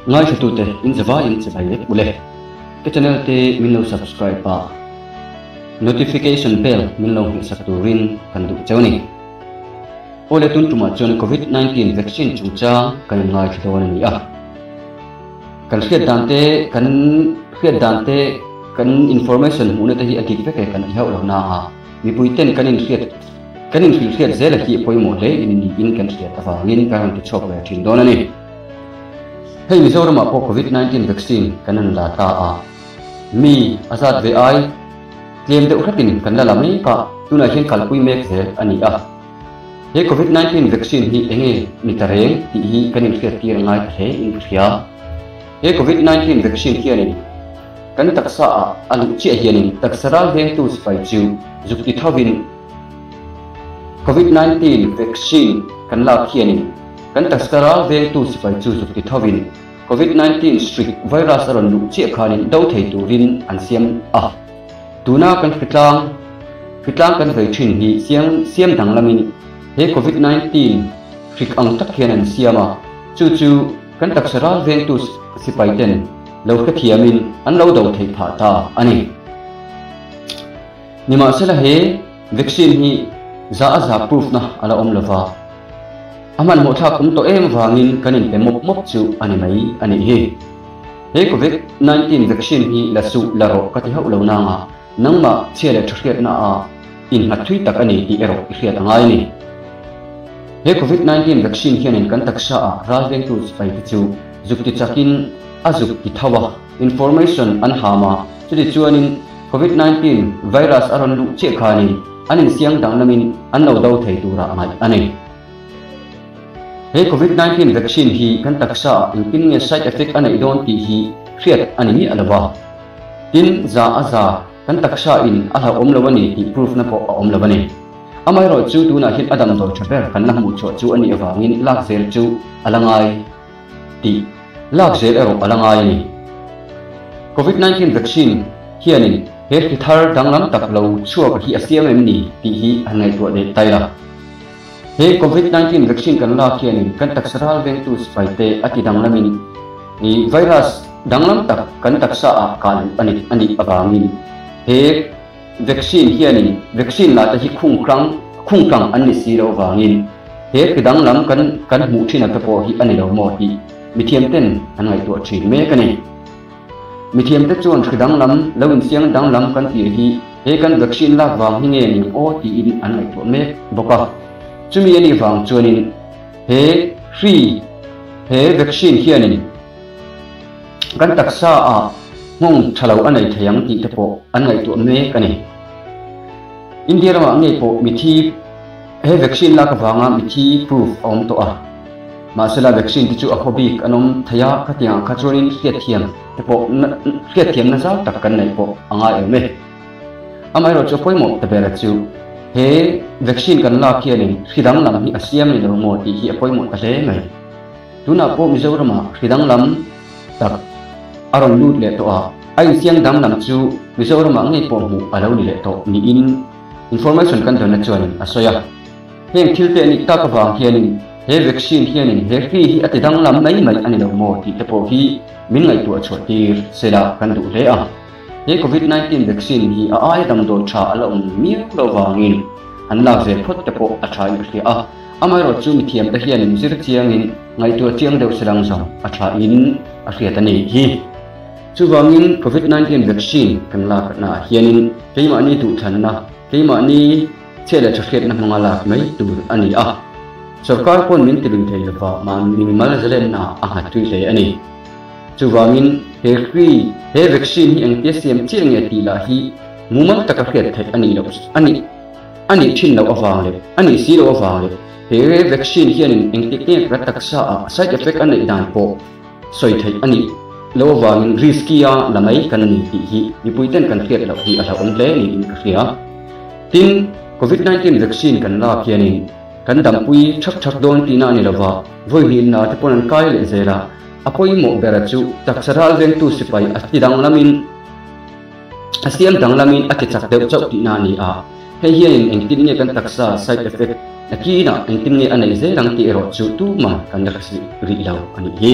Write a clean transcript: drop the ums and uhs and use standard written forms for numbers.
ngay khi tụi in giờ vai in sẽ bài bule cái channel te mình lâu subscribe pa notification bell mình lâu hiện sắp turin cần đủ cháu này ole tun tuma chon covid-19 vaccine chung cha kan ngai khi tawana ni a kan khiat dante kan information huna te hi akik fe kan hi hau na ha mi puiten kan in khiat zela ki poimo le in kan khiat awangin kan ti chok le thin don ani hei mizoram a covid-19 vaccine kanan la ta a mi azat ve ai claim de ukhatin kan la lami ka tuna hin kalpui mek ze ani a he covid-19 vaccine hi enge ni tareng ti hi kanin khiat tir ngai the in khia he covid-19 vaccine hi ani kan taksa a alu chi hianin taksaral veng tu spai chu zukti thawin covid-19 vaccine kan la hianin kan taksaral veng tu spai chu zukti thawin covid-19 strict virus aron lu chi khanin do thei turin an siam a tuna kan fitlang kan ve thin hi siam dang lamin he covid-19 strict ang tak hian an siama chu kan taksaral veng tu sipai ten lo ka thiamin an lo do thei pha ta ani nima sela he vaccine hi za proof na ala om lova aman mo tha kum to em wangin kanin pe mop chu ani mai ani he covid-19 vaccine hi la su la ro ka ti hau lo na nga nangma chele thriat na a in ha thui tak ani ti ero hriat angai ni he covid-19 vaccine hianin kan taksa a ralveng tu spai chu zukti chakin azuk ki thawa information an hama chudi chuanin covid-19 virus aron lu che khani anin siang dang namin an lo do thei tura mai ani he covid-19 vaccine hi kan taksa in tin nge side effect anai don ti hi hriat ani mi alawa tin za kan taksa in ala om lawani ti proof na po om lawani amai ro chu tu na hit adam do chaber kan na mu cho chu ani awangin lak zel chu alangai ti lak zel ero alangai ni covid-19 vaccine hianin he thar danglam tak lo chuak hi asiam ni ti hi angai to de taila he covid-19 vaccine kan la hianin kan taksaral veng tu spaite ati danglamin ni virus danglam tak kan taksa a kan ani awangin he vaccine hianin vaccine la ta hi khungkrang ani siro wangin he kidang lam kan mu thina ka po hi ani lo mo hi mithiam ten angai to thin me kani mithiam te chon kidang lam lawin siang dang lam kan ti hi he kan vaccine la wang hi nge ni o ti in angai to me boka chumi ani wang chonin he vaccine hianin kan taksa a ngong thalo anai thayang ti te po angai to me kani India rama ngai po mithi he vaccine la ka wanga mithi proof om to a masala vaccine ti chu a hobik anom thaya khatia khachorin khiathiam te po khiathiam na sa tak kan nai po anga eme amai ro chopoi mo te bera chu he vaccine kan la khianin khidang lam hi asiam ni lo mo ti hi apoi mo ale ngai tuna po mizorama khidang lam tak aron lut le to a ai siang dam lam chu mizorama ngai po mu alo ni le to ni in information kan dona chuan asoya heng thilte ni ta ka wang hianin he vaccine hianin he hi atidang lam mai ani lo mo ti te po hi min ngai tu chotir sela kan du le a he covid-19 vaccine hi a ai dam do tha ala mi lo wangin an la ve phot te po a thai hi a amai ro chu mi thiam ta hianin zir chiangin ngai tu chiang deu selang zam a tha in a hriat ani hi chu wangin covid-19 vaccine kan la na hianin keima ni tu thanna keima ni chele thriat na mangala mai tu ani a sarkar pon min tilin thei lawa man minimal zalen na anga tui le ani chuwangin he vaccine hi angtesiam chiang ya ti la hi mumal taka hriat thai ani lo ani thin lo awang le ani si lo awang le he vaccine hi anin engtikne rataksa a side effect ani dan po soi thai ani lo awangin riskia lamai kan ni ti hi nipuiten kan hriat lo hi ala on le ni in khria tin covid-19 vaccine kan la khianin kan dampui thak don tina ni lawa voi hin na te pon kai le zela apoi mo bera chu taksaral veng tu sipai atidang lamin asiam dang lamin ati chak deu chau ti na ni a he hian engtin nge kan taksa side effect nakina engtin nge anai ze rang ti ero chu tu ma kan dakhsi ri law ani hi